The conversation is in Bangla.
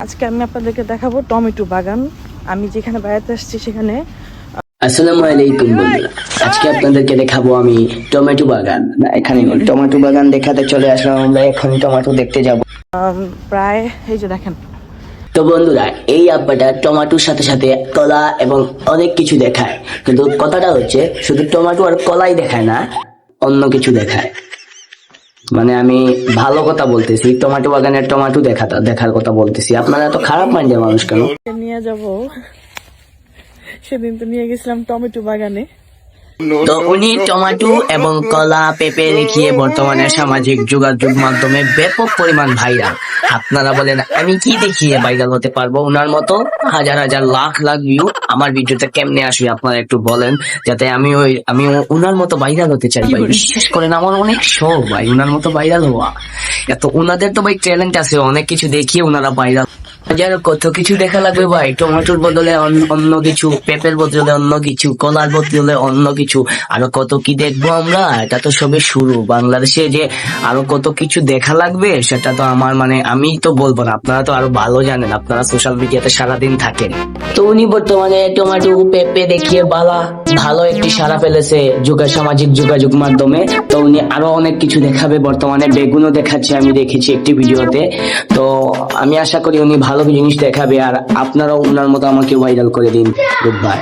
আজকে আমি আপনাদেরকে দেখাবো টমেটো বাগান। আমি যেখানে বেড়াতে আসছি সেখানে আসসালামু আলাইকুম বন্ধুরা, আজকে আপনাদেরকে দেখাবো আমি টমেটো বাগান। না, এখানে টমেটো বাগান দেখাতে চলে আসলাম। আমরা এখন টমেটো দেখতে যাব। প্রায় এই যে দেখেন তো বন্ধুরা, এই আব্বাটা টমেটোর সাথে সাথে কলা এবং অনেক কিছু দেখায়, কিন্তু কথাটা হচ্ছে শুধু টমেটো আর কলাই দেখায় না, অন্য কিছু দেখায়। মানে আমি ভালো কথা বলতেছি, টমেটো বাগানের টমেটো দেখার কথা বলতেছি। আপনারা এত খারাপ মাইন্ডের মানুষ কেন? নিয়ে যাব। সেদিন তো নিয়ে গেছিলাম টমেটো বাগানে। তো উনি টমেটো এবং কলা পেঁপে দেখিয়ে বর্তমানে সামাজিক যোগাযোগ মাধ্যমে ব্যাপক পরিমাণ ভাইরাল। আপনারা বলেন আমি কি দেখিয়ে ভাইরাল হতে পারবো? উনার মতো হাজার হাজার লাখ লাখ ভিউ আমার ভিডিওতে কেমনে আসবে আপনারা একটু বলেন, যাতে আমি উনার মতো ভাইরাল হতে চাই ভাই। বিশ্বাস করেন আমার অনেক শখ ভাই উনার মতো ভাইরাল হওয়া। এত উনাদের তো ভাই ট্যালেন্ট আছে, অনেক কিছু দেখিয়ে উনারা ভাইরাল। হাজার কত কিছু দেখা লাগবে ভাই। টমেটোর বদলে অন্য কিছু, পেঁপের বদলে অন্য কিছু, কলার বদলে অন্য কিছু, আরো কত কি দেখবো আমরা। এটা তো সবে শুরু। বাংলাদেশে যে আরো কত কিছু দেখা লাগবে সেটা তো আমার আমি তো বলবো না, আপনারা তো আরো ভালো জানেন, আপনারা সোশ্যাল মিডিয়াতে সারাদিন থাকেন। তো উনি বর্তমানে টমেটো পেঁপে দেখিয়ে ভালো একটি সাড়া ফেলেছে সামাজিক যোগাযোগ মাধ্যমে। তো উনি আরো অনেক কিছু দেখাবে, বর্তমানে বেগুনও দেখাচ্ছে, আমি দেখেছি একটি ভিডিওতে। তো আমি আশা করি উনি ভালো জিনিস দেখাবে, আর আপনারাও উনার মতো আমাকে ভাইরাল করে দিন। Good bye.